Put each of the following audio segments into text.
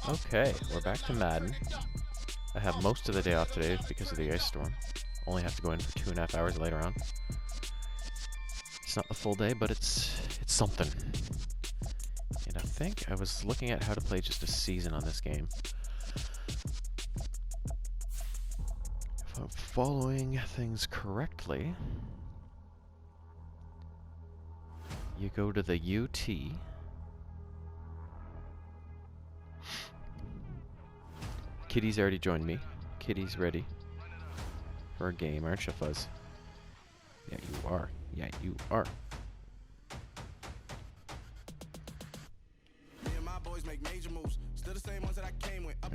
Okay, we're back to Madden. I have most of the day off today because of the ice storm. Only have to go in for 2.5 hours later on. It's not the full day, but it's something. And I think I was looking at how to play just a season on this game. If I'm following things correctly, you go to the UT. Kitty's already joined me. Kitty's ready for a game, aren't you, Fuzz? Yeah, you are. Yeah, you are.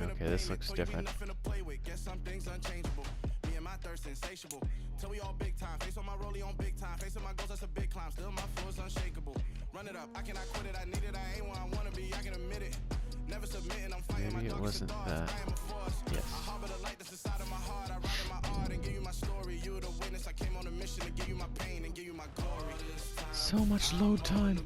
Okay, this looks different. Insatiable. Till we all big time. Face on my rollie on big time. Facing my goals, that's a big climb. Still my flow is unshakable. Run it up, I cannot quit it. I need it, I ain't where I wanna be, I can admit it. Never submitting, I'm fighting my darkest of thoughts. I am a force. Yes. I harbor the light that's inside of my heart. I write in my art and give you my story. You the witness, I came on a mission to give you my pain and give you my glory. So much load time.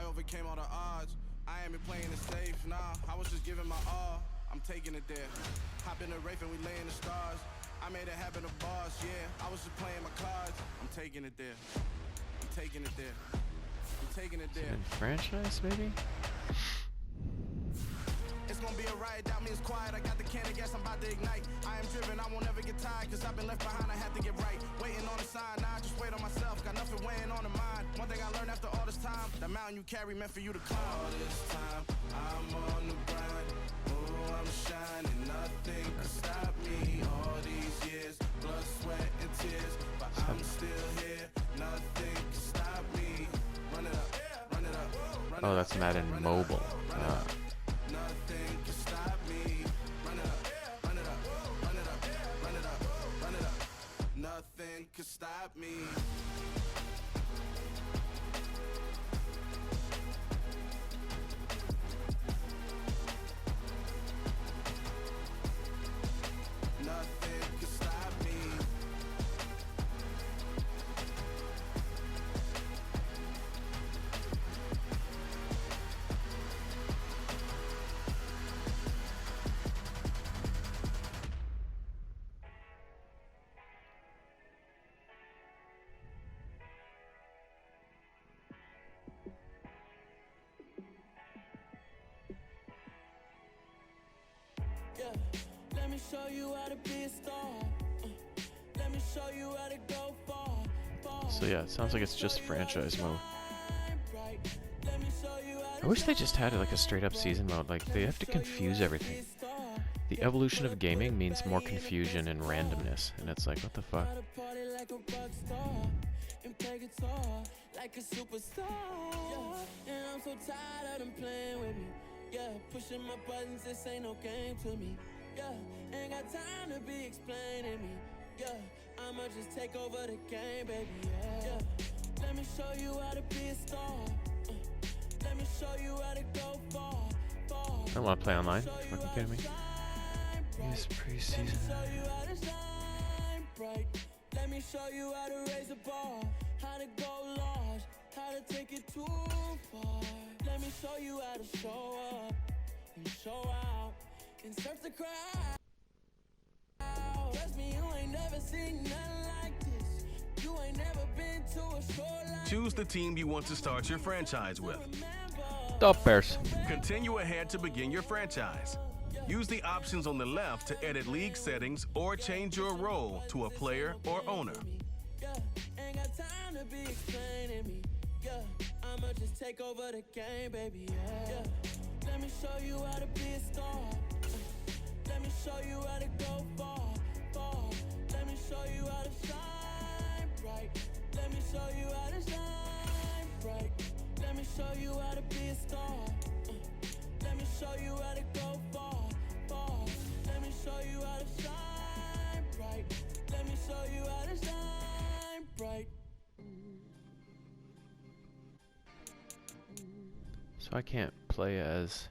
Overcame all the odds. I ain't been playing it safe, nah. I was just giving my all. I'm taking it there. Hop in the Wraith and we lay in the stars. I made it happen, the boss, yeah. I was just playing my cards. I'm taking it there. I'm taking it there. I'm taking it there. Franchise, maybe? It's gonna be a riot, doubt me it's quiet. I got the can of gas, I'm about to ignite. I am driven, I won't ever get tired. Cause I've been left behind, I had to get right. Waiting on the sign, now I just wait on myself. Got nothing weighing on the mind. One thing I learned after all this time, the mountain you carry meant for you to climb. All this time, I'm on the grind. Oh, I'm shining, nothing can stop me. All these years, blood, sweat, and tears. But I'm still here, nothing can stop me. Run it up, run it up, run it up. Oh, that's Madden Mobile. Nothing can stop me. Run it up, run it up, run it up, run it up, run it up. Nothing can stop me. Nothing can stop me. Yeah, let me show you how to be a star. Let me show you how to go far, far. So yeah, it sounds like it's just franchise mode. I wish they just had like a straight up season mode. Like, they have to confuse everything. The evolution of gaming means more confusion and randomness, and it's like, what the fuck? Like a superstar, yeah. And I'm so tired of them playing with me. Yeah, pushing my buttons, this ain't no game to me. Yeah, ain't got time to be explaining me. Yeah, I'ma just take over the game, baby. Yeah, let me show you how to be a star. Let me show you how to go far, far. I don't want to play online. Fucking kidding me? It's preseason. Let me show you how to raise a bar, how to go large, how to take it too far. Let me show you how to show up and show out and surf the crowd. Trust me, you ain't never seen nothing like this. You ain't never been to a show like. Choose the team you want to start your franchise with. The Bears. Continue ahead to begin your franchise. Use the options on the left to edit league settings or change your role to a player or owner. Yeah, ain't got time to be explaining me. Yeah, I'ma just take over the game, baby. Yeah, let me show you how to be a star. Let me show you how to go far, far. Let me show you how to shine bright. Let me show you how to shine bright. Let me show you how to be a star. Let me show you how to go far, far. Let me show you how to shine bright. Let me show you how to shine So I can't play as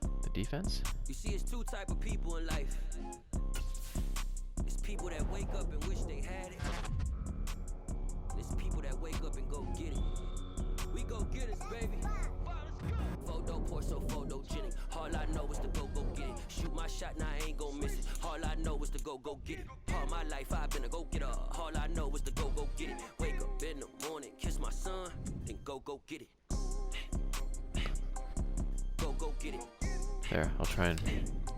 the defense? You see, it's two type of people in life. It's people that wake up and wish they had it. It's people that wake up and go get it. We go get it, baby. Photo pour so photogenic. All I know is to go get it. Shoot my shot, now I ain't gon' miss it. All I know is to go get it. All my life I've been a go getter. All I know is to go get it. Wake up in the morning, kiss my son, then go get it. Go get it. There, I'll try and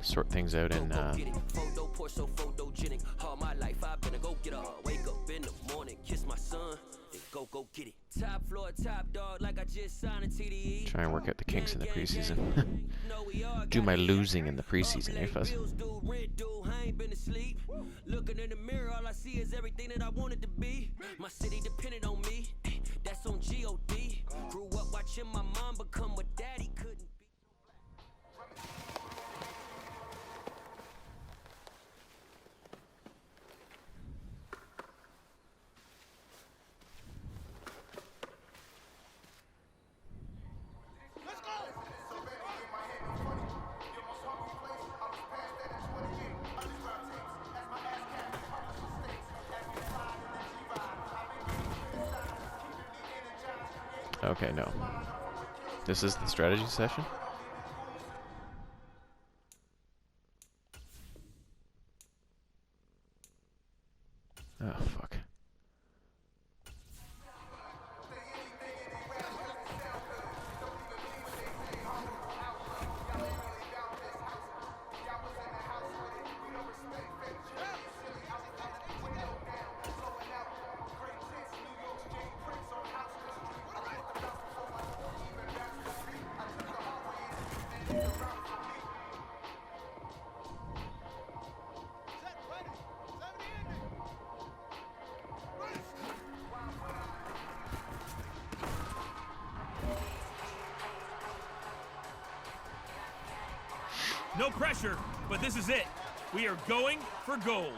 sort things out in Photo pour so photogenic. All my life I've been a go getter. Wake up in the morning, kiss my son, then go get it. Top floor, top dog, like I just signed a TDE. try and work out the kinks in the preseason. Do my losing in the preseason, eh, Fuzz? Looking in the mirror, all I see is everything that I wanted to be. My city depended on me. That's on G.O.D. Grew up watching my mom become what daddy couldn't be. Okay, no. This is the strategy session? Oh, fuck. No pressure, but this is it. We are going for gold.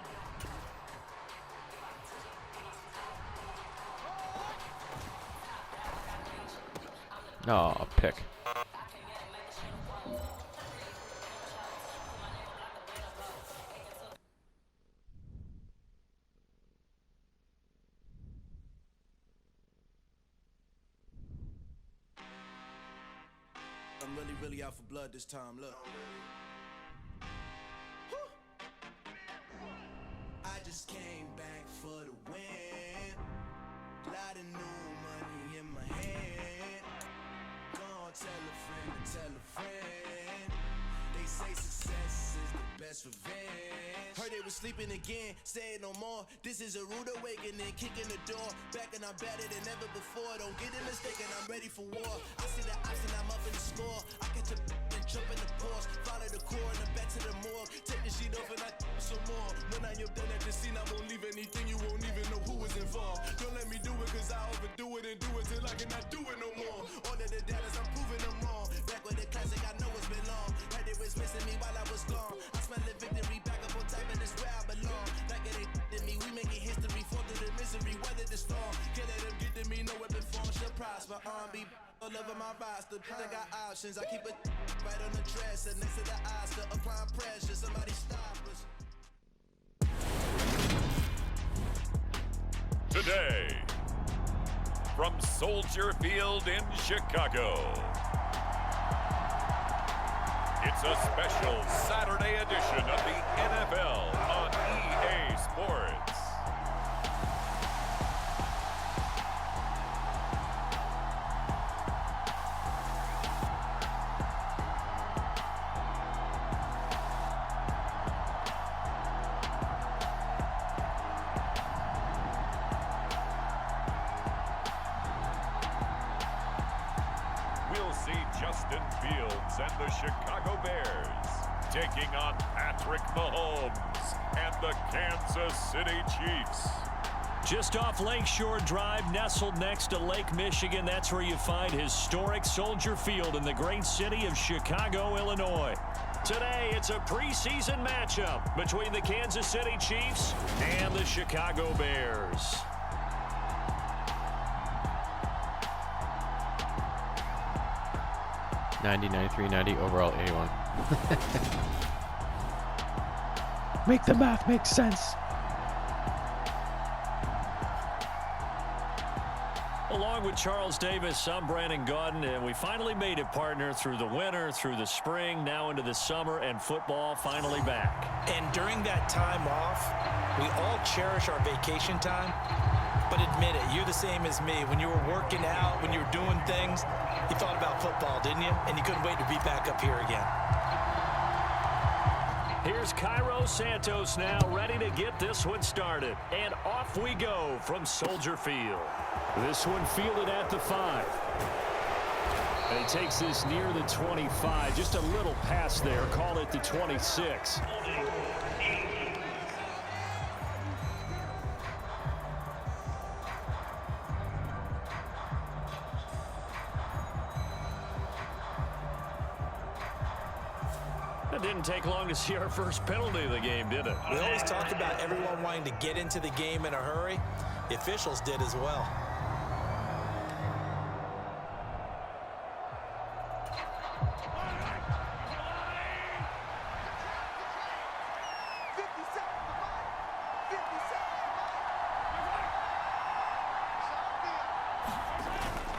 Oh, pick. I'm really out for blood this time, look. I just came back for the win. Lot of new money in my hand. Gonna tell a friend to tell a friend. They say success is the best revenge. Heard they was sleeping again, say it no more. This is a rude awakening, kicking the door. Back and I'm better than ever before. Don't get it mistaken, I'm ready for war. I see the option, I'm up in the score. I catch a and jump in the pause. Follow the core and then back to the morgue. Take the sheet off and I some more. When I am done at the scene, I won't leave anything. You won't even know who was involved. Don't let me do it, cause I overdo it and do it till I cannot do it no more. All of the doubters, I'm proving them wrong. Back with the classic, I know it's been long. Heard it was missing me while I was gone. I smell the victory back up on time and it's where I belong. Like it ain't to me, we making history. Fall through the misery, weather the storm. Can't let them get to me, no weapon form shall prosper. Be all over my roster, I got options. I keep it right on the dresser, next to the Oscar, applying pressure. Somebody stop us. Today, from Soldier Field in Chicago, it's a special Saturday edition of the NFL on EA Sports. We'll see Justin Fields and the Chicago Bears taking on Patrick Mahomes and the Kansas City Chiefs. Just off Lakeshore Drive, nestled next to Lake Michigan, that's where you find historic Soldier Field in the great city of Chicago, Illinois. Today, it's a preseason matchup between the Kansas City Chiefs and the Chicago Bears. 90, 93, 90, overall 81. Make the math make sense. Along with Charles Davis, I'm Brandon Gaudin, and we finally made it, partner, through the winter, through the spring, now into the summer, and football finally back. And during that time off, we all cherish our vacation time. But admit it, you're the same as me. When you were working out, when you were doing things, you thought about football, didn't you? And you couldn't wait to be back up here again. Here's Cairo Santos now, ready to get this one started. And off we go from Soldier Field. This one fielded at the 5. And he takes this near the 25. Just a little pass there. Call it the 26. It didn't take long to see our first penalty of the game, did it? We always talk about everyone wanting to get into the game in a hurry. The officials did as well.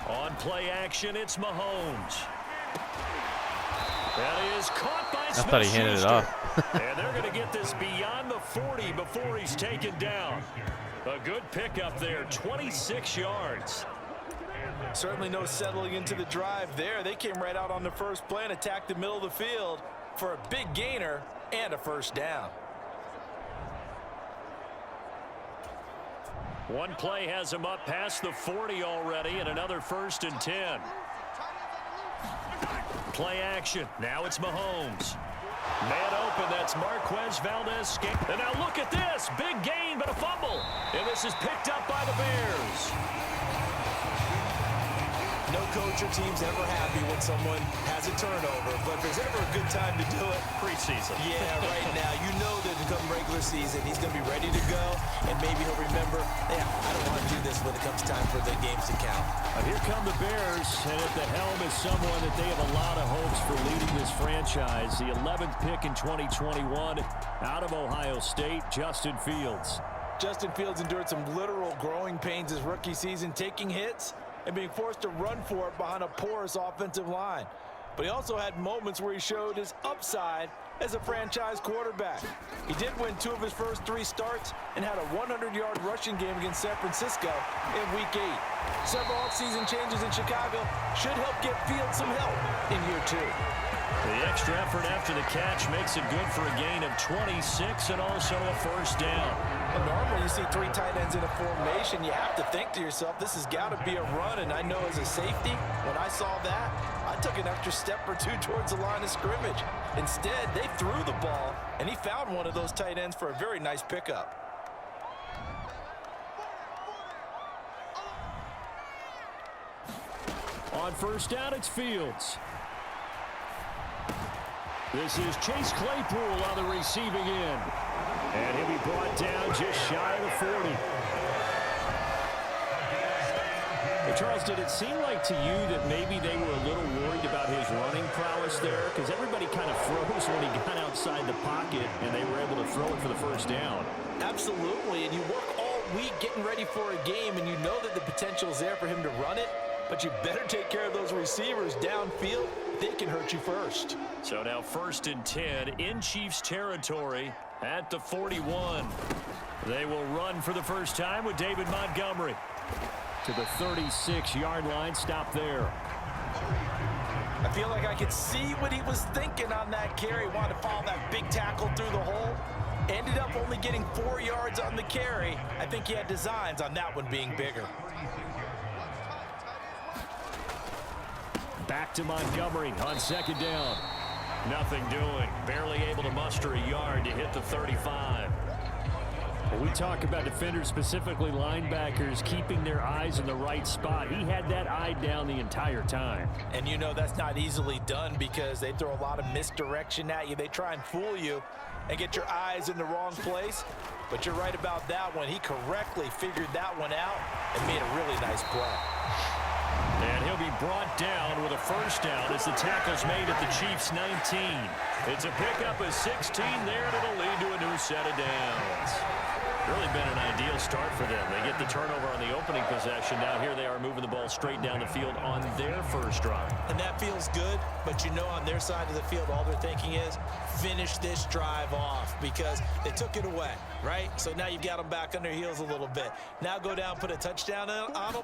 On play action, it's Mahomes. That is caught by Smith. I thought he handed it off. And they're going to get this beyond the 40 before he's taken down. A good pickup there, 26 yards. Certainly no settling into the drive there. They came right out on the first play and attacked the middle of the field for a big gainer and a first down. One play has him up past the 40 already, and another 1st and 10. Play action. Now it's Mahomes. Man open. That's Marquez Valdez. And now look at this. Big gain, but a fumble. And this is picked up by the Bears. No coach or team's ever happy when someone has a turnover, but if there's ever a good time to do it, preseason. Yeah, right now. You know that come regular season, he's going to be ready to go, and maybe he'll remember, yeah, I don't want to do this when it comes time for the games to count. Here come the Bears, and at the helm is someone that they have a lot of hopes for leading this franchise. The 11th pick in 2021 out of Ohio State, Justin Fields. Justin Fields endured some literal growing pains his rookie season, taking hits and being forced to run for it behind a porous offensive line. But he also had moments where he showed his upside as a franchise quarterback. He did win 2 of his first 3 starts and had a 100-yard rushing game against San Francisco in Week 8. Several offseason changes in Chicago should help get Fields some help in year 2. The extra effort after the catch makes it good for a gain of 26 and also a first down. Well, normally you see 3 tight ends in a formation, you have to think to yourself, this has got to be a run, and I know as a safety, when I saw that, I took an extra step or 2 towards the line of scrimmage. Instead, they threw the ball, and he found one of those tight ends for a very nice pickup. On first down, it's Fields. This is Chase Claypool on the receiving end. And he'll be brought down just shy of the 40. Hey, Charles, did it seem like to you that maybe they were a little worried about his running prowess there? Because everybody kind of froze when he got outside the pocket, and they were able to throw it for the first down. Absolutely, and you work all week getting ready for a game, and you know that the potential is there for him to run it, but you better take care of those receivers downfield. They can hurt you first. So now 1st and 10 in Chiefs territory at the 41. They will run for the first time with David Montgomery to the 36-yard line. Stop there. I feel like I could see what he was thinking on that carry. Wanted to follow that big tackle through the hole. Ended up only getting 4 yards on the carry. I think he had designs on that one being bigger. Back to Montgomery on 2nd down. Nothing doing. Barely able to muster a yard to hit the 35. When we talk about defenders, specifically linebackers, keeping their eyes in the right spot, he had that eye down the entire time. And you know that's not easily done because they throw a lot of misdirection at you. They try and fool you and get your eyes in the wrong place. But you're right about that one. He correctly figured that one out and made a really nice play. And he'll be brought down with a first down as the tackle's made at the Chiefs' 19. It's a pickup of 16 there, and it'll lead to a new set of downs. Really been an ideal start for them. They get the turnover on the opening possession. Now here they are moving the ball straight down the field on their first drive. And that feels good, but you know on their side of the field, all they're thinking is finish this drive off because they took it away, right? So now you've got them back on their heels a little bit. Now go down, put a touchdown on them.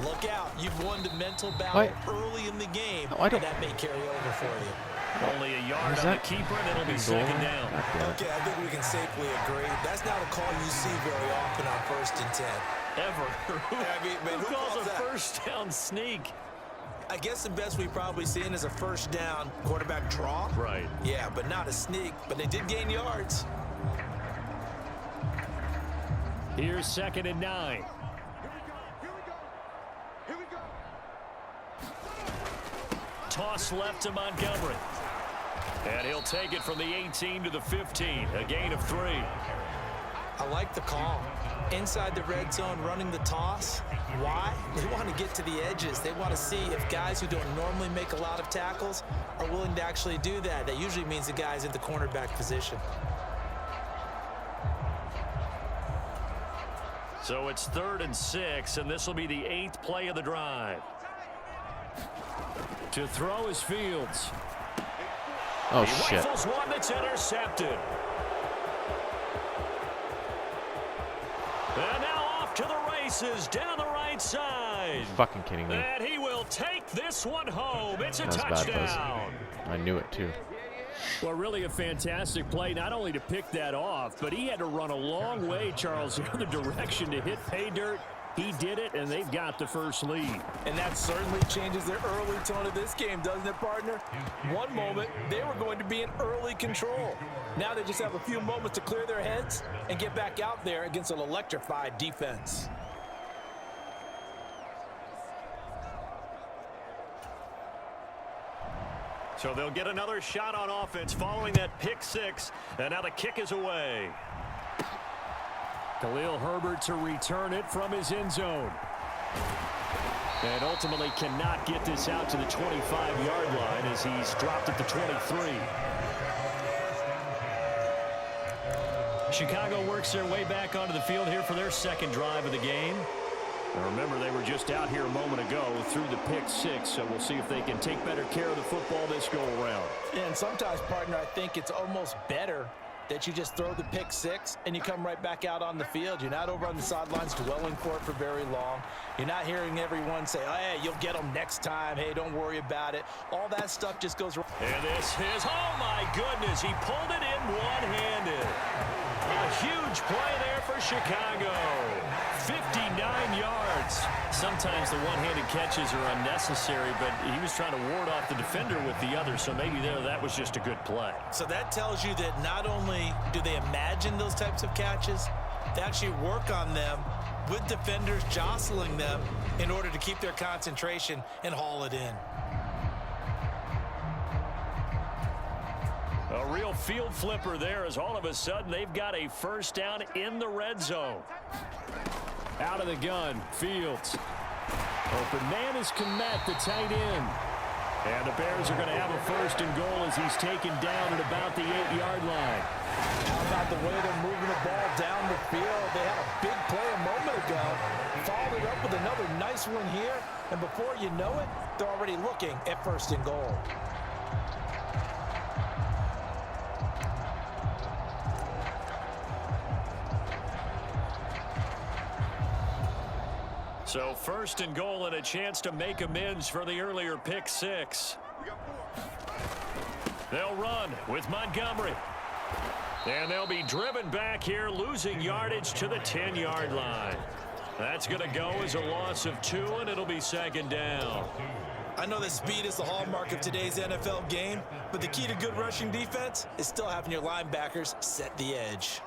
Look out. You've won the mental battle early in the game, and that may carry over for you. Only a yard on the keeper, and it'll be second down. Okay, I think we can safely agree. That's not a call you see very often on 1st and 10. Ever. I mean, who calls a first down sneak? I guess the best we've probably seen is a first down quarterback draw. Right. Yeah, but not a sneak. But they did gain yards. Here's 2nd and 9. Toss left to Montgomery. And he'll take it from the 18 to the 15. A gain of 3. I like the call. Inside the red zone, running the toss. Why? They want to get to the edges. They want to see if guys who don't normally make a lot of tackles are willing to actually do that. That usually means the guy's in the cornerback position. So it's 3rd and 6, and this will be the 8th play of the drive. To throw is Fields. Oh, he shit. rifles one that's intercepted. And now off to the races down the right side. Are you fucking kidding me? And he will take this one home. It's a That was touchdown. bad, I knew it, too. Well, really a fantastic play, not only to pick that off, but he had to run a long way, Charles, the other direction to hit pay dirt. He did it, and they've got the first lead. And that certainly changes the early tone of this game, doesn't it, partner? One moment, they were going to be in early control. Now they just have a few moments to clear their heads and get back out there against an electrified defense. So they'll get another shot on offense following that pick 6, and now the kick is away. Khalil Herbert to return it from his end zone. And ultimately cannot get this out to the 25-yard line as he's dropped at the 23. Chicago works their way back onto the field here for their second drive of the game. And remember, they were just out here a moment ago through the pick 6, so we'll see if they can take better care of the football this go-around. And sometimes, partner, I think it's almost better that you just throw the pick 6 and you come right back out on the field. You're not over on the sidelines dwelling for it for very long. You're not hearing everyone say, oh, hey, you'll get them next time. Hey, don't worry about it. All that stuff just goes wrong. And this is, oh my goodness, he pulled it in one-handed. A huge play there for Chicago. 59 yards. Sometimes the one-handed catches are unnecessary, but he was trying to ward off the defender with the other, so maybe that was just a good play. So that tells you that not only do they imagine those types of catches, they actually work on them with defenders jostling them in order to keep their concentration and haul it in. A real field flipper there as all of a sudden they've got a first down in the red zone. Out of the gun, Fields. Open man is Kmet, the tight end. And the Bears are going to have a first and goal as he's taken down at about the 8-yard line. How about the way they're moving the ball down the field? They had a big play a moment ago. Followed it up with another nice one here. And before you know it, they're already looking at first and goal. So first and goal and a chance to make amends for the earlier pick 6. They'll run with Montgomery. And they'll be driven back here, losing yardage to the 10-yard line. That's going to go as a loss of 2, and it'll be second down. I know that speed is the hallmark of today's NFL game, but the key to good rushing defense is still having your linebackers set the edge.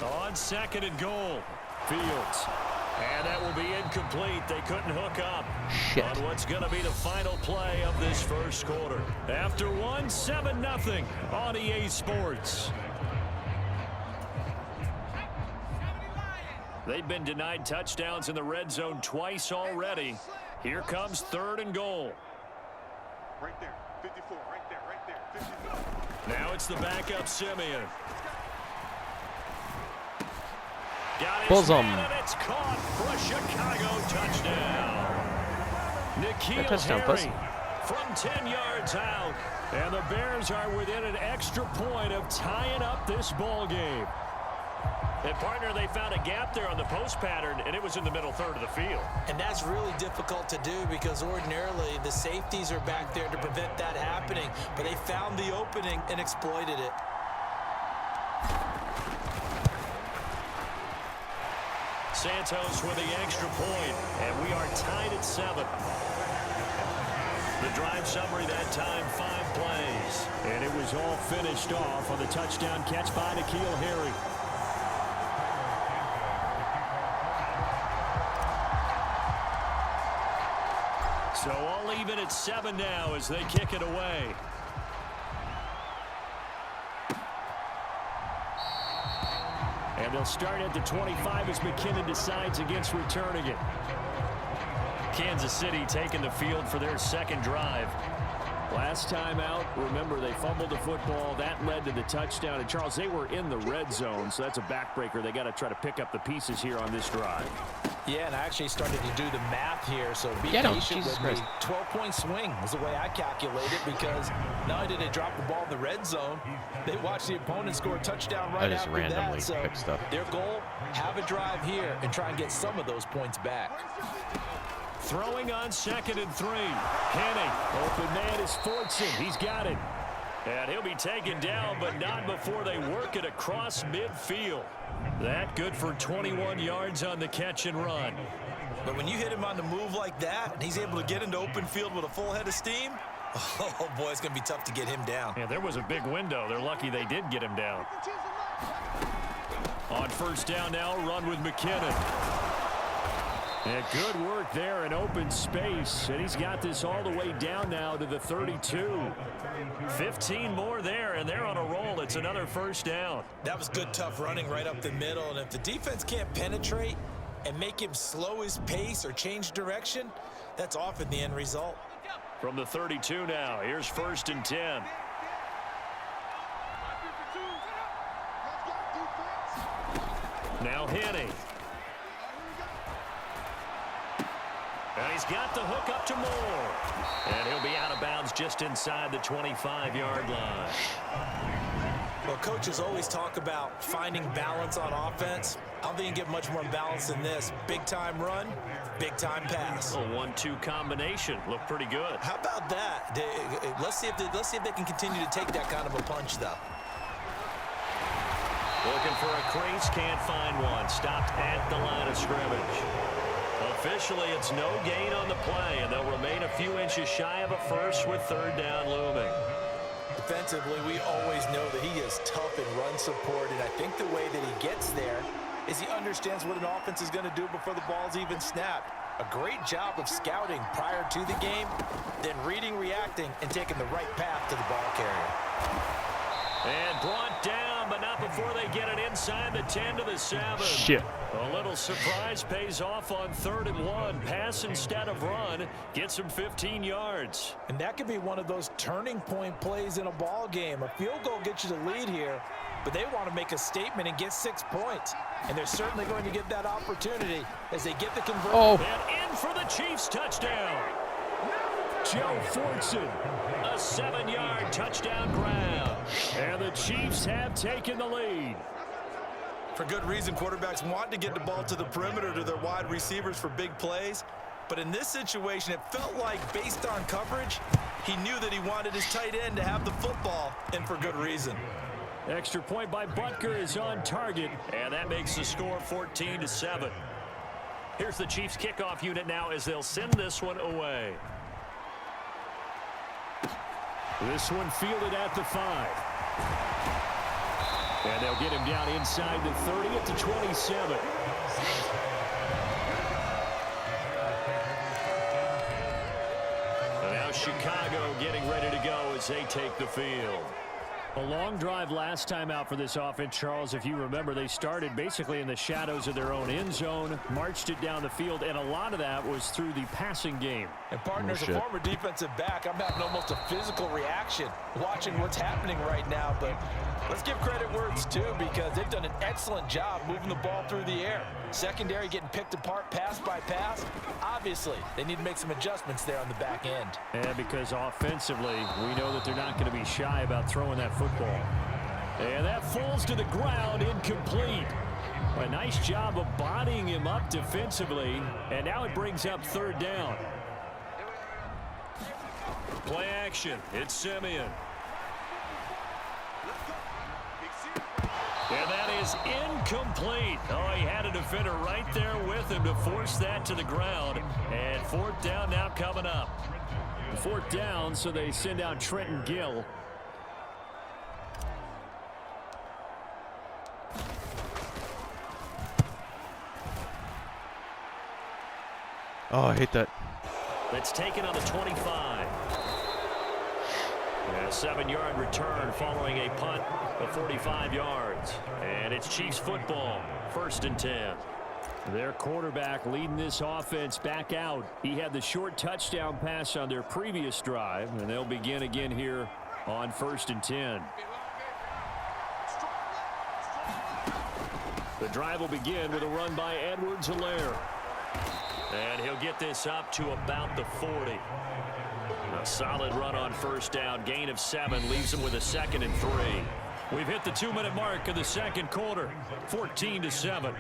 On second and goal, Fields. And that will be incomplete. They couldn't hook up on what's going to be the final play of this first quarter. After one, 7-0 on EA Sports. They've been denied touchdowns in the red zone twice already. Here comes 3rd and goal. Right there, 54, right there, 54. Now it's the backup Simeon. Got his Buzzum. man, and it's caught for a Chicago touchdown. N'Keal touchdown, Harry from 10 yards out. And the Bears are within an extra point of tying up this ball game. And partner, they found a gap there on the post pattern, and it was in the middle third of the field. And that's really difficult to do because ordinarily the safeties are back there to prevent that happening. But they found the opening and exploited it. Santos with the extra point, and we are tied at 7. The drive summary that time, 5 plays. And it was all finished off on the touchdown catch by N'Keal Harry. So all even at 7 now as they kick it away. And they'll start at the 25 as McKinnon decides against returning it. Kansas City taking the field for their second drive. Last time out, remember, they fumbled the football. That led to the touchdown. And, Charles, they were in the red zone, so that's a backbreaker. They got to try to pick up the pieces here on this drive. Yeah, and I actually started to do the math here, so be Get him, patient Jesus with me. Christ. 12-point swing is the way I calculate it because not only did they drop the ball in the red zone, they watched the opponent score a touchdown right I just after randomly that. So picked stuff. their goal, have a drive here and try and get some of those points back. Throwing on 2nd and 3. Henning, open man is Fortson. He's got it. And he'll be taken down, but not before they work it across midfield. That good for 21 yards on the catch and run. But when you hit him on the move like that, and he's able to get into open field with a full head of steam, oh, boy, it's going to be tough to get him down. Yeah, there was a big window. They're lucky they did get him down. On 1st down now, run with McKinnon. And good work there in open space. And he's got this all the way down now to the 32. 15 more there, and they're on a roll. It's another 1st down. That was good, tough running right up the middle. And if the defense can't penetrate and make him slow his pace or change direction, that's often the end result. From the 32 now, here's 1st and 10. Now Henning. And he's got the hook up to Moore. And he'll be out of bounds just inside the 25-yard line. Well, coaches always talk about finding balance on offense. I don't think you can get much more balance than this. Big-time run, big-time pass. A 1-2 combination. Looked pretty good. How about that? Let's see if they can continue to take that kind of a punch, though. Looking for a crease, can't find one. Stopped at the line of scrimmage. Officially, it's no gain on the play, and they'll remain a few inches shy of a first with 3rd down looming. Defensively, we always know that he is tough in run support, and I think the way that he gets there is he understands what an offense is going to do before the ball's even snapped. A great job of scouting prior to the game, then reading, reacting, and taking the right path to the ball carrier. And brought down, but not before they get it inside the 10 to the 7. Shit. A little surprise pays off on 3rd and 1. Pass instead of run. Gets him 15 yards. And that could be one of those turning point plays in a ball game. A field goal gets you the lead here, but they want to make a statement and get 6 points. And they're certainly going to get that opportunity as they get the conversion. Oh. And in for the Chiefs touchdown. Joe Fortson, a 7-yard touchdown grab. And the Chiefs have taken the lead. For good reason, quarterbacks want to get the ball to the perimeter to their wide receivers for big plays. But in this situation, it felt like based on coverage, he knew that he wanted his tight end to have the football, and for good reason. Extra point by Butker is on target, and that makes the score 14-7. Here's the Chiefs kickoff unit now as they'll send this one away. This one fielded at the 5. And they'll get him down inside the 30 at the 27. And now Chicago getting ready to go as they take the field. A long drive last time out for this offense, Charles. If you remember, they started basically in the shadows of their own end zone, marched it down the field, and a lot of that was through the passing game. And partner, as a former defensive back, I'm having almost a physical reaction watching what's happening right now. But let's give credit where it's due, because they've done an excellent job moving the ball through the air. Secondary getting picked apart pass by pass. Obviously, they need to make some adjustments there on the back end. And because offensively, we know that they're not going to be shy about throwing that football. And that falls to the ground, incomplete. A nice job of bodying him up defensively, and now it brings up third down. Play action. It's Simeon. And that is incomplete. Oh, he had a defender right there with him to force that to the ground. And fourth down now coming up. Fourth down, so they send out Trenton Gill. Oh, I hate that. It's taken on the 25. A 7-yard return following a punt of 45 yards. And it's Chiefs football, 1st and 10. Their quarterback leading this offense back out. He had the short touchdown pass on their previous drive, and they'll begin again here on 1st and 10. The drive will begin with a run by Edwards-Helaire. And he'll get this up to about the 40. A solid run on first down. Gain of 7 leaves him with a 2nd and 3. We've hit the 2-minute mark of the second quarter. 14-7.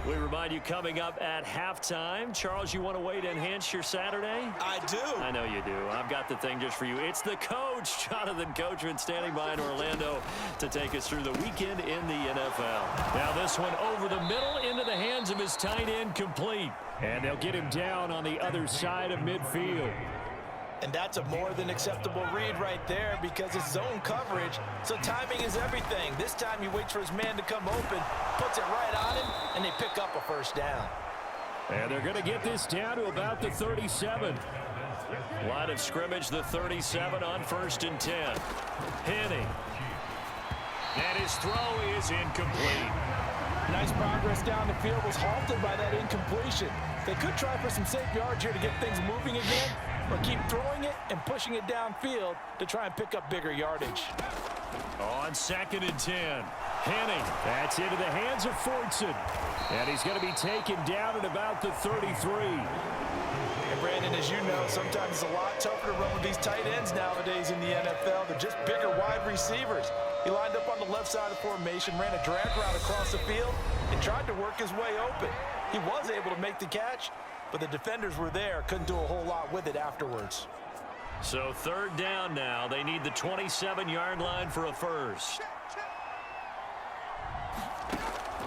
We remind you coming up at halftime. Charles, you want a way to enhance your Saturday? I do. I know you do. I've got the thing just for you. It's the coach, Jonathan Coachman, standing by in Orlando to take us through the weekend in the NFL. Now this one over the middle into the hands of his tight end, complete. And they'll get him down on the other side of midfield. And that's a more than acceptable read right there, because it's zone coverage, so timing is everything. This time he waits for his man to come open, puts it right on him, and they pick up a first down. And they're going to get this down to about the 37. Line of scrimmage, the 37 on 1st and 10. Henning. And his throw is incomplete. Nice progress down the field, was halted by that incompletion. They could try for some safe yards here to get things moving again, or keep throwing it and pushing it downfield to try and pick up bigger yardage. On 2nd and 10. Henning. That's into the hands of Fortson. And he's going to be taken down at about the 33. And Brandon, as you know, sometimes it's a lot tougher to run with these tight ends nowadays in the NFL. They're just bigger wide receivers. He lined up on the left side of the formation, ran a drag route across the field, and tried to work his way open. He was able to make the catch, but the defenders were there, couldn't do a whole lot with it afterwards. So 3rd down now. They need the 27-yard line for a first.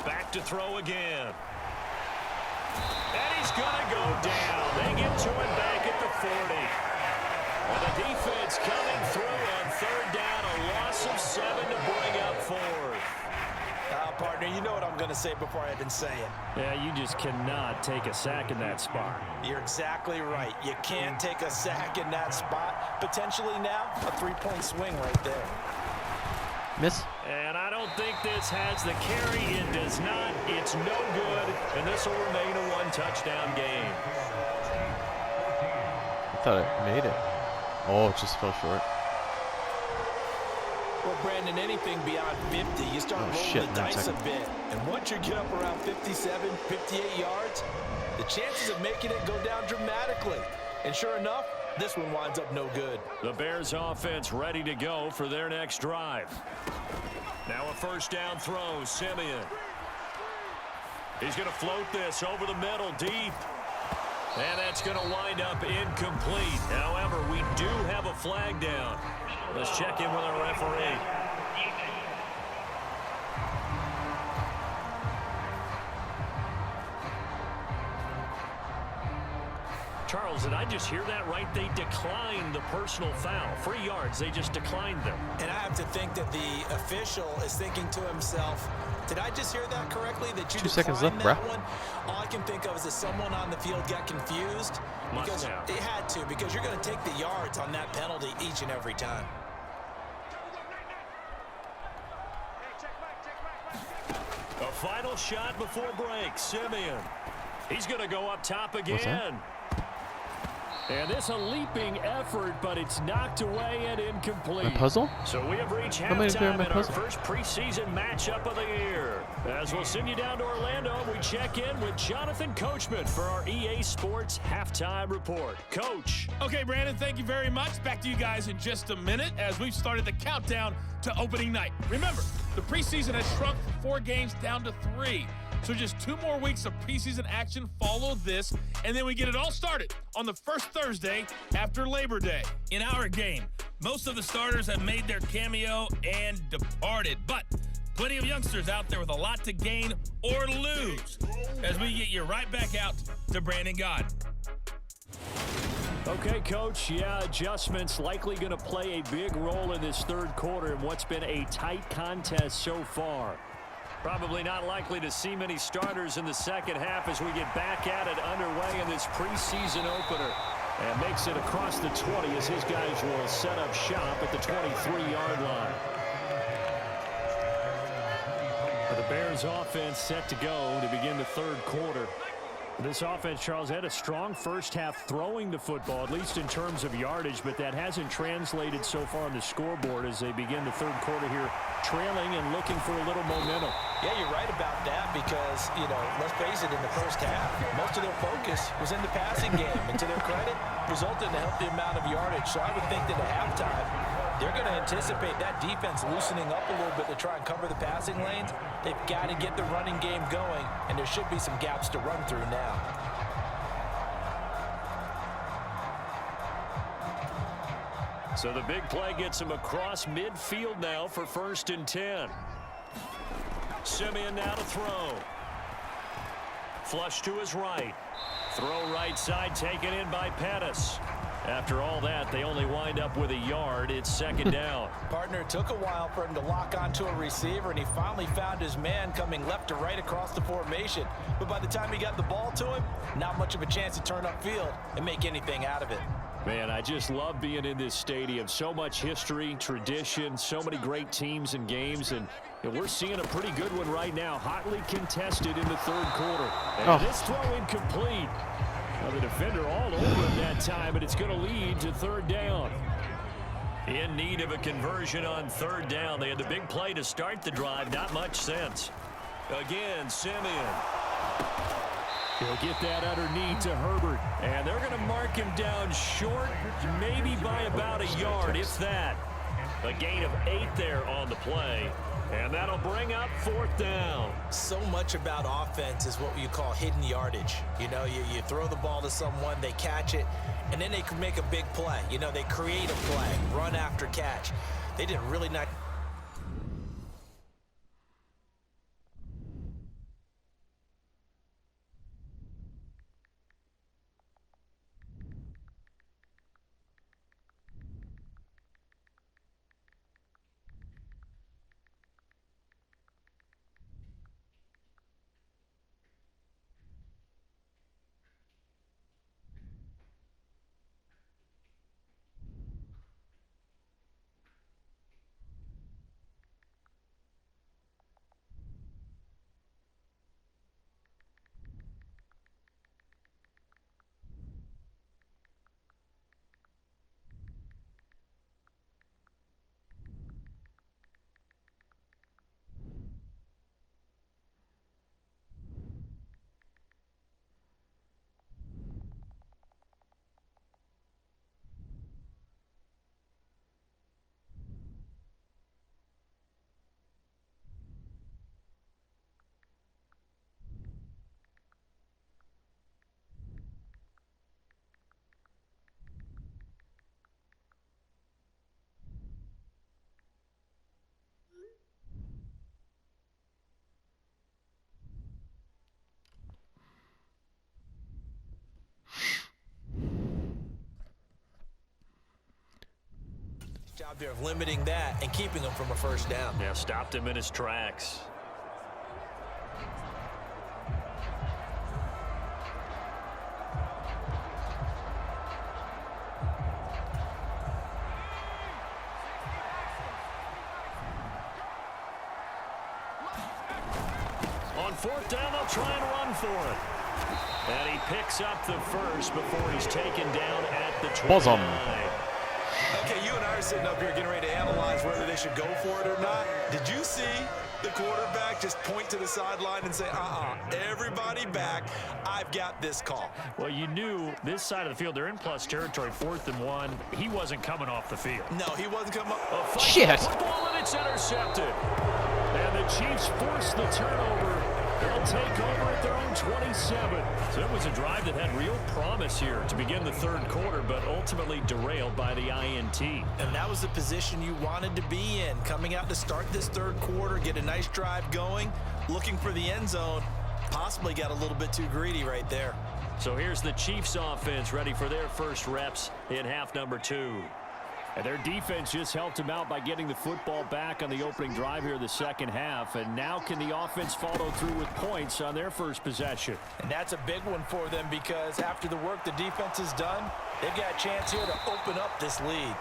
Back to throw again. And he's going to go down. They get to him back at the 40. And the defense coming through on 3rd down. A loss of 7 to bring up 4th. Partner, you know what I'm going to say before I even say it. Yeah, you just cannot take a sack in that spot. You're exactly right. You can't take a sack in that spot. Potentially now, a 3-point swing right there. Miss. And I don't think this has the carry. It does not. It's no good. And this will remain a 1-touchdown game. I thought it made it. Oh, it just fell short. Well, Brandon, anything beyond 50, you start rolling the dice a bit. And once you get up around 57, 58 yards, the chances of making it go down dramatically. And sure enough, this one winds up no good. The Bears offense ready to go for their next drive. Now a first down throw, Simeon. He's going to float this over the middle, deep. And that's going to wind up incomplete. However, we do have a flag down. Let's check in with our referee. Charles, did I just hear that right? They declined the personal foul. 3 yards, they just declined them. And I have to think that the official is thinking to himself, did I just hear that correctly? That you 2 seconds left, that bruh. one? All I can think of is that someone on the field got confused. Because it had to, because you're going to take the yards on that penalty each and every time. final shot before break. Simeon. He's going to go up top again. And this a leaping effort, but it's knocked away and incomplete. My puzzle? So we have reached How many halftime my in our puzzle? first preseason matchup of the year. As we'll send you down to Orlando, we check in with Jonathan Coachman for our EA Sports Halftime Report. Coach. Okay, Brandon, thank you very much. Back to you guys in just a minute as we've started the countdown to opening night. Remember, the preseason has shrunk from 4 games down to 3. So just 2 more weeks of preseason action follow this, and then we get it all started on the first Thursday after Labor Day. In our game, most of the starters have made their cameo and departed, but plenty of youngsters out there with a lot to gain or lose as we get you right back out to Brandon God. Okay, Coach, adjustments likely going to play a big role in this third quarter in what's been a tight contest so far. Probably not likely to see many starters in the second half as we get back at it underway in this preseason opener. And makes it across the 20 as his guys will set up shop at the 23-yard line. The Bears offense set to go to begin the third quarter. This offense, Charles, had a strong first half throwing the football, at least in terms of yardage, but that hasn't translated so far on the scoreboard as they begin the third quarter here, trailing and looking for a little momentum. Yeah, you're right about that because, let's face it, in the first half, most of their focus was in the passing game. And to their credit, resulted in a healthy amount of yardage. So I would think that at halftime, they're going to anticipate that defense loosening up a little bit to try and cover the passing lanes. They've got to get the running game going, and there should be some gaps to run through now. So the big play gets him across midfield now for 1st and 10. Simeon now to throw. Flush to his right. Throw right side taken in by Pettis. After all that, they only wind up with a yard. It's 2nd down. Partner, it took a while for him to lock onto a receiver, and he finally found his man coming left to right across the formation. But by the time he got the ball to him, not much of a chance to turn upfield and make anything out of it. Man, I just love being in this stadium. So much history, tradition, so many great teams and games, and we're seeing a pretty good one right now. Hotly contested in the third quarter. And this throw incomplete. Well, the defender all over him that time, but it's going to lead to 3rd down. In need of a conversion on 3rd down. They had the big play to start the drive. Not much sense. Again, Simeon. He'll get that underneath to Herbert. And they're going to mark him down short, maybe by about a yard, if that. A gain of 8 there on the play. And that'll bring up 4th down. So much about offense is what you call hidden yardage. You throw the ball to someone, they catch it, and then they can make a big play. They create a play, run after catch. They did really not. Job there of limiting that and keeping him from a 1st down. Yeah, stopped him in his tracks. On fourth down, they'll try and run for it. And he picks up the first before he's taken down at the 29. Okay, you and I are sitting up here getting ready to analyze whether they should go for it or not. Did you see the quarterback just point to the sideline and say, everybody back, I've got this call? Well, you knew this side of the field, they're in plus territory, 4th and 1. He wasn't coming off the field. No, he wasn't coming off. Shit. Football, and it's intercepted. And the Chiefs force the turnover. They'll take over at their own 27. So it was a drive that had real promise here to begin the third quarter, but ultimately derailed by the INT. And that was the position you wanted to be in. Coming out to start this third quarter, get a nice drive going, looking for the end zone. Possibly got a little bit too greedy right there. So here's the Chiefs offense ready for their first reps in half number 2. And their defense just helped them out by getting the football back on the opening drive here in the second half. And now can the offense follow through with points on their first possession? And that's a big one for them because after the work the defense has done, they've got a chance here to open up this lead.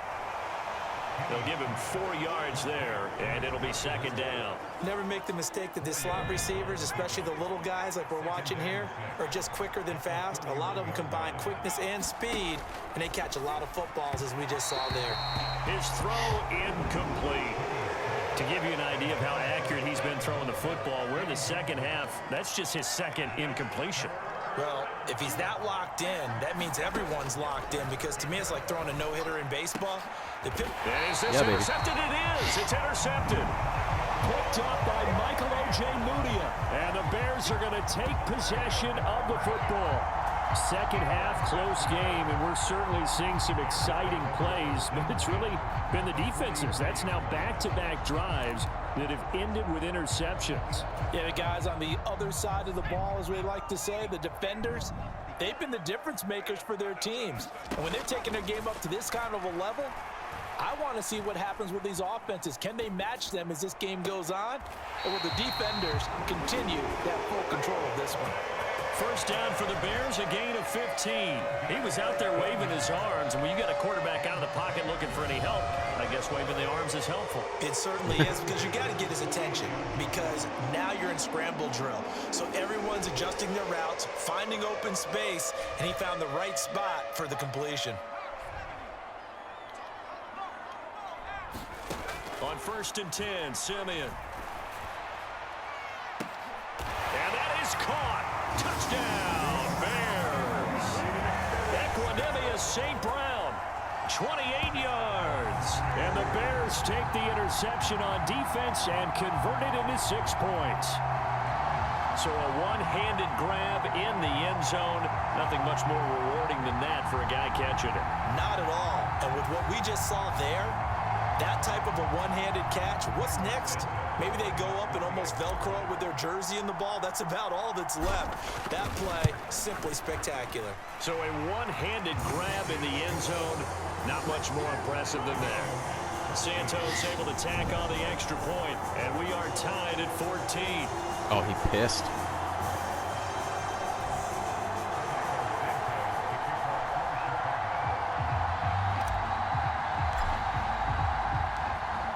They'll give him 4 yards there, and it'll be second down. Never make the mistake that the slot receivers, especially the little guys like we're watching here, are just quicker than fast. A lot of them combine quickness and speed, and they catch a lot of footballs, as we just saw there. His throw incomplete. To give you an idea of how accurate he's been throwing the football, we're in the second half. That's just his second incompletion. Well, if he's that locked in, that means everyone's locked in because to me it's like throwing a no-hitter in baseball. Is this intercepted? Baby. It is. It's intercepted. Picked up by Michael O.J. Mudia. And the Bears are going to take possession of the football. Second half, close game, and we're certainly seeing some exciting plays, but it's really been the defenses. That's now back-to-back drives that have ended with interceptions. Yeah, the guys on the other side of the ball, as we like to say, the defenders, they've been the difference makers for their teams. And when they're taking their game up to this kind of a level, I want to see what happens with these offenses. Can they match them as this game goes on? Or will the defenders continue to have full control of this one? First down for the Bears, a gain of 15. He was out there waving his arms, and when you got a quarterback out of the pocket looking for any help, I guess waving the arms is helpful. It certainly is because you got to get his attention because now you're in scramble drill. So everyone's adjusting their routes, finding open space, and he found the right spot for the completion. On 1st and 10, Simeon. And that is caught. Touchdown, Bears. Equanimous St. Brown, 28 yards. And the Bears take the interception on defense and convert it into 6 points. So a one-handed grab in the end zone. Nothing much more rewarding than that for a guy catching it. Not at all. And with what we just saw there, that type of a one-handed catch, what's next? Maybe they go up and almost Velcro it with their jersey in the ball. That's about all that's left. That play, simply spectacular. So a one-handed grab in the end zone, not much more impressive than that. Santos able to tack on the extra point, and we are tied at 14. Oh, he pissed.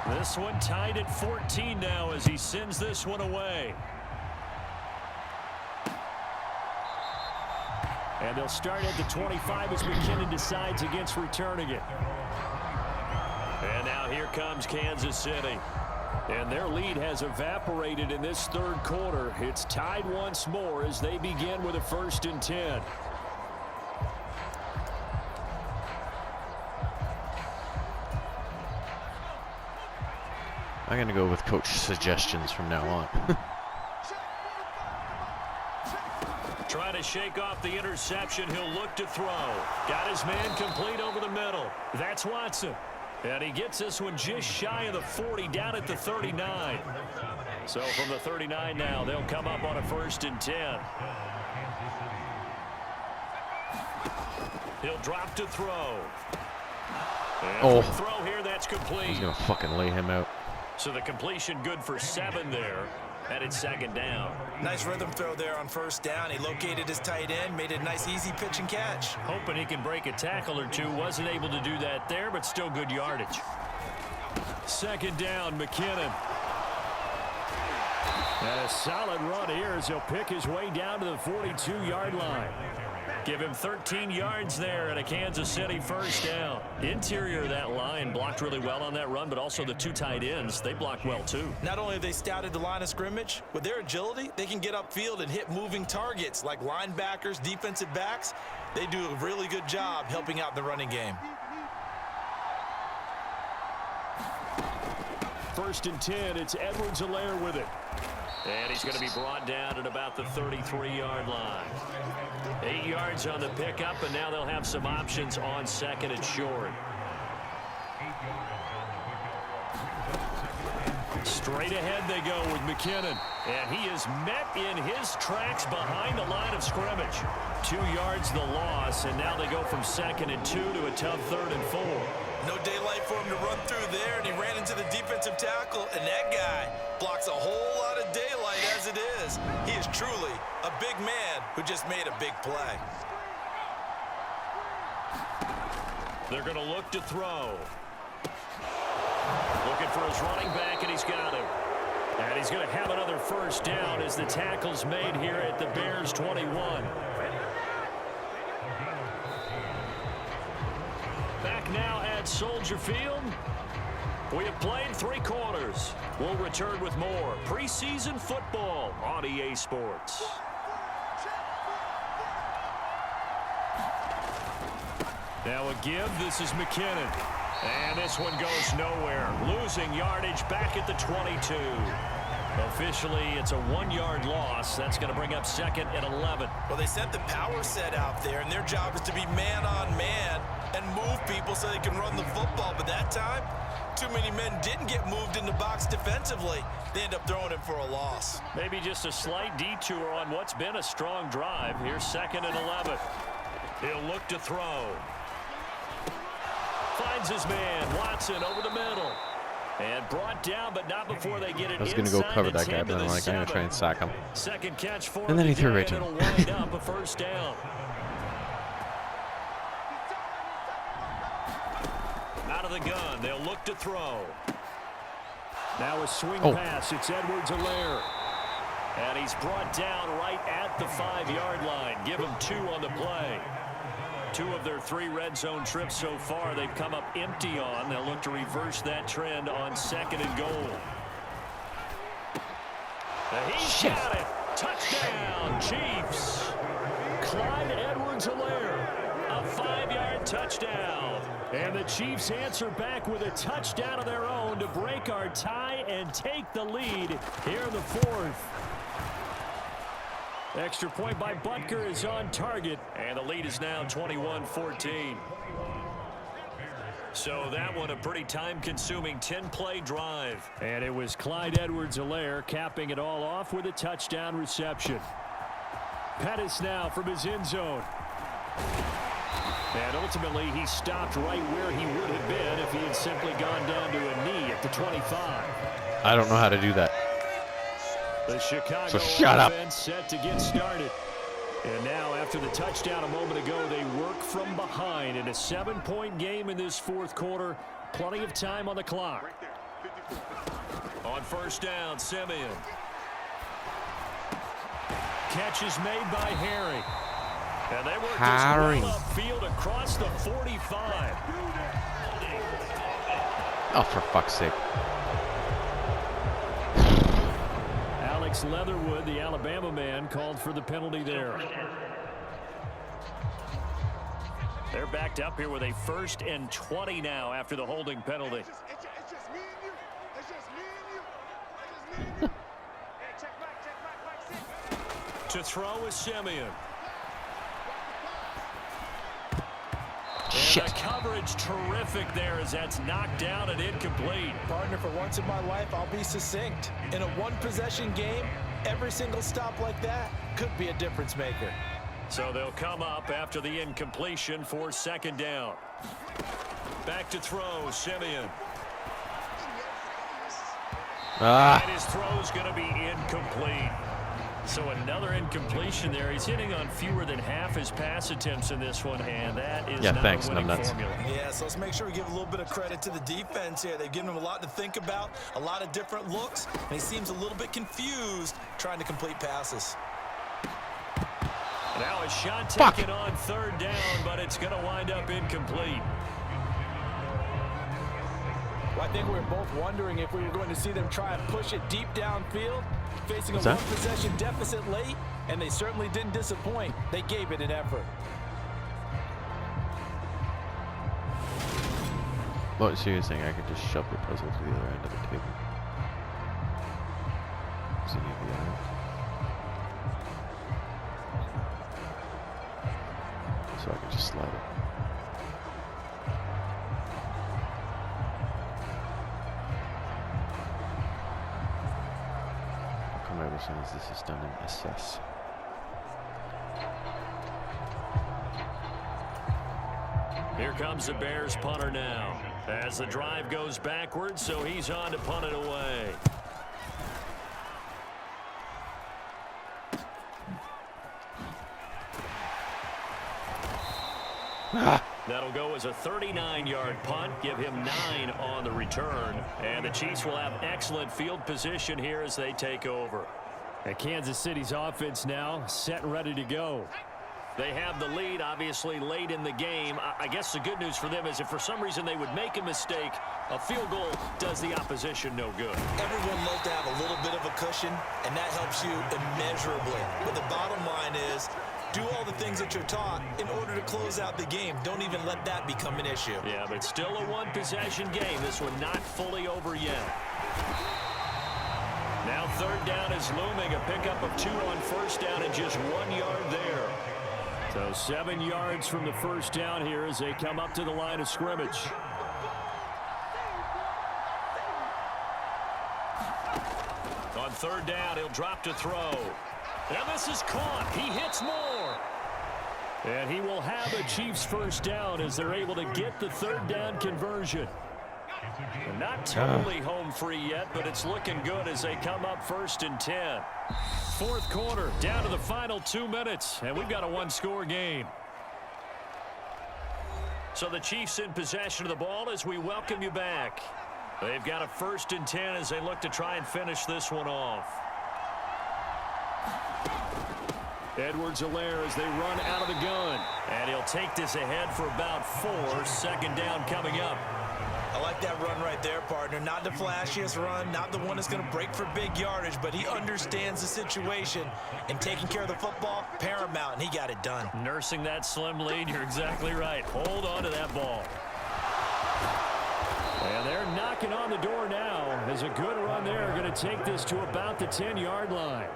This one tied at 14 now as he sends this one away. And they'll start at the 25 as McKinnon decides against returning it. And now here comes Kansas City. And their lead has evaporated in this third quarter. It's tied once more as they begin with a 1st and 10. I'm going to go with coach suggestions from now on. Trying to shake off the interception. He'll look to throw. Got his man complete over the middle. That's Watson. And he gets this one just shy of the 40 down at the 39. So from the 39 now, they'll come up on a 1st and 10. He'll drop to throw. And throw here, that's complete. He's going to fucking lay him out. So the completion good for 7 there. And it's 2nd down. Nice rhythm throw there on 1st down. He located his tight end, made a nice easy pitch and catch. Hoping he can break a tackle or two. Wasn't able to do that there, but still good yardage. 2nd down, McKinnon. And a solid run here as he'll pick his way down to the 42-yard line. Give him 13 yards there and a Kansas City first down. Interior of that line blocked really well on that run, but also the two tight ends, they blocked well too. Not only have they scouted the line of scrimmage, with their agility, they can get upfield and hit moving targets like linebackers, defensive backs. They do a really good job helping out in the running game. First and 10, it's Edwards-Helaire with it. And he's going to be brought down at about the 33-yard line. 8 yards on the pickup, and now they'll have some options on second and short. Straight ahead they go with McKinnon. And he is met in his tracks behind the line of scrimmage. 2 yards the loss, and now they go from second and 2 to a tough 3rd and 4. No daylight for him to run through there, and he ran into the defensive tackle, and that guy blocks a whole lot of daylight as it is. He is truly a big man who just made a big play. They're going to look to throw. Looking for his running back, and he's got him. And he's going to have another first down as the tackle's made here at the Bears 21. Back now at Soldier Field. We have played 3 quarters. We'll return with more preseason football on EA Sports. Now a give. This is McKinnon. And this one goes nowhere. Losing yardage back at the 22. Officially, it's a 1-yard loss. That's going to bring up second and 11. Well, they sent the power set out there, and their job is to be man-on-man and move people so they can run the football. But that time, too many men didn't get moved in the box defensively. They end up throwing him for a loss. Maybe just a slight detour on what's been a strong drive. Here's second and 11. He'll look to throw. Finds his man, Watson, over the middle. And brought down, but not before they get it. I was going to go cover that guy, but I'm like, I'm going to try and sack him. Second catch for and then he threw right to him. him. It'll wind up a first down. Out of the gun, they'll look to throw. Now a swing pass. It's Edwards-Helaire. And he's brought down right at the 5-yard line. Give him 2 on the play. 2 of their 3 red zone trips so far they've come up empty on. They'll look to reverse that trend on second and goal. He's got it. Touchdown, Chiefs. Clyde Edwards-Helaire. A 5-yard touchdown. And the Chiefs answer back with a touchdown of their own to break our tie and take the lead here in the 4th. Extra point by Butker is on target, and the lead is now 21-14. So that one a pretty time-consuming 10-play drive. And it was Clyde Edwards-Helaire capping it all off with a touchdown reception. Pettis now from his end zone. And ultimately, he stopped right where he would have been if he had simply gone down to a knee at the 25. I don't know how to do that. The Chicago offense set to get started. And now, after the touchdown a moment ago, they work from behind in a 7-point game in this 4th quarter. Plenty of time on the clock. On first down, Simeon. Catch is made by Herring. And they work this well upfield across the 45. Oh, for fuck's sake. Alex Leatherwood, the Alabama man, called for the penalty there. They're backed up here with a 1st and 20 now after the holding penalty. It's just me and you. It's just me and you. Hey, check back, 6. To throw is Simeon. Shit. And the coverage terrific there as that's knocked down and incomplete. Partner, for once in my life, I'll be succinct. In a 1-possession game, every single stop like that could be a difference maker. So they'll come up after the incompletion for second down. Back to throw, Simeon. And his throw's going to be incomplete. So another incompletion there. He's hitting on fewer than half his pass attempts in this one, and that is not thanks, a winning numbnuts. formula. Yeah, so let's make sure we give a little bit of credit to the defense here. They've given him a lot to think about, a lot of different looks, and he seems a little bit confused trying to complete passes. Now a shot taken on third down, but it's going to wind up incomplete. Well, I think we were both wondering if we were going to see them try and push it deep downfield, facing a one-possession deficit late, and they certainly didn't disappoint. They gave it an effort. What, so you're saying I could just shove the puzzle to the other end of the table? Is any of the other? So I can just slide it. How come ever since this is done in SS? Here comes the Bears punter now as the drive goes backwards, so he's on to punt it away. That'll go as a 39-yard punt, give him 9 on the return, and the Chiefs will have excellent field position here as they take over. And Kansas City's offense now set and ready to go. They have the lead, obviously, late in the game. I guess the good news for them is if for some reason they would make a mistake, a field goal does the opposition no good. Everyone loves to have a little bit of a cushion, and that helps you immeasurably. But the bottom line is, do all the things that you're taught in order to close out the game. Don't even let that become an issue. Yeah, but still a one-possession game. This one not fully over yet. Now third down is looming. A pickup of 2 on first down and just 1 yard there. So 7 yards from the first down here as they come up to the line of scrimmage. On third down, he'll drop to throw. And this is caught. He hits more. And he will have a Chiefs first down as they're able to get the third down conversion. Not totally home free yet, but it's looking good as they come up 1st and 10. Fourth quarter, down to the final 2 minutes, and we've got a one-score game. So the Chiefs in possession of the ball as we welcome you back. They've got a 1st and 10 as they look to try and finish this one off. Edwards-Helaire as they run out of the gun. And he'll take this ahead for about 4. 2nd down coming up. I like that run right there, partner. Not the flashiest run, not the one that's going to break for big yardage, but he understands the situation, and taking care of the football, paramount, and he got it done. Nursing that slim lead, you're exactly right. Hold on to that ball. And they're knocking on the door now. As a good run there, going to take this to about the 10-yard line.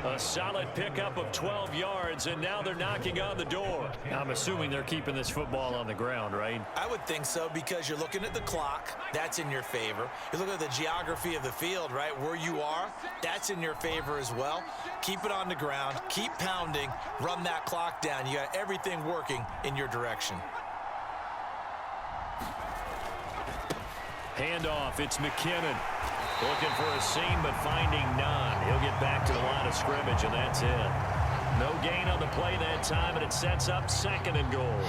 A solid pickup of 12 yards, and now they're knocking on the door. I'm assuming they're keeping this football on the ground, right? I would think so, because you're looking at the clock. That's in your favor. You look at the geography of the field, right? Where you are, that's in your favor as well. Keep it on the ground. Keep pounding. Run that clock down. You got everything working in your direction. Handoff, it's McKinnon. Looking for a seam, but finding none. He'll get back to the line of scrimmage, and that's it. No gain on the play that time, and it sets up 2nd and goal.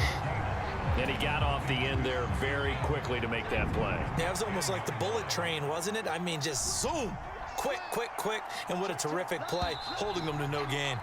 And he got off the end there very quickly to make that play. Yeah, it was almost like the bullet train, wasn't it? I mean, just zoom. Quick, quick, quick. And what a terrific play, holding them to no gain.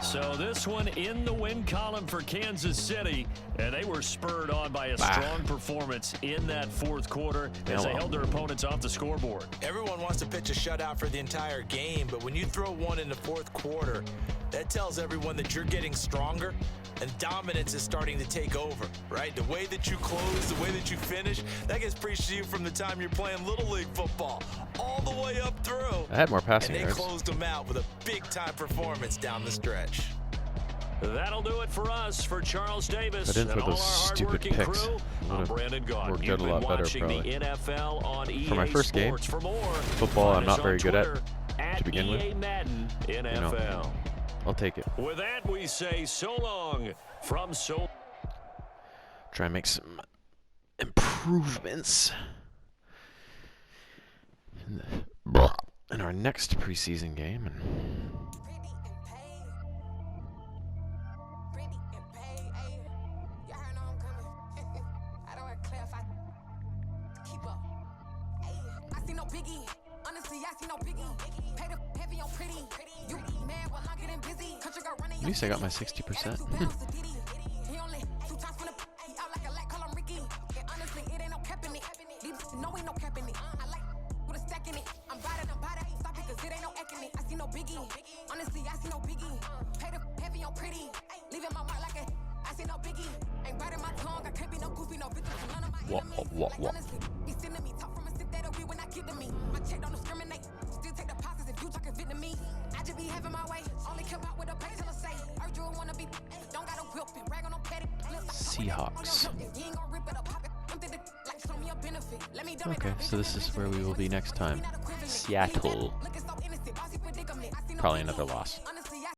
So this one in the win column for Kansas City, and they were spurred on by a strong performance in that 4th quarter as they held their opponents off the scoreboard. Everyone wants to pitch a shutout for the entire game, but when you throw one in the 4th quarter, that tells everyone that you're getting stronger and dominance is starting to take over, right? The way that you close, the way that you finish, that gets preached to you from the time you're playing Little League football all the way up through. I had more passing yards. And they yards. closed them out with a big-time performance down the stretch. That'll do it for us. For Charles Davis I didn't and put all our those stupid hardworking picks. crew, I'm Brandon Gaughan. Worked You've out a been lot better, watching the probably. NFL on EA For my first game, Sports. For more, football I'm find us not very on good Twitter at to begin EA with. Madden NFL. I'll take it. With that, we say so long from so. Try and make some improvements in our next preseason game. And at least I got my 60%. What? Seahawks. Okay, so this is where we will be next time. Seattle. Probably another loss.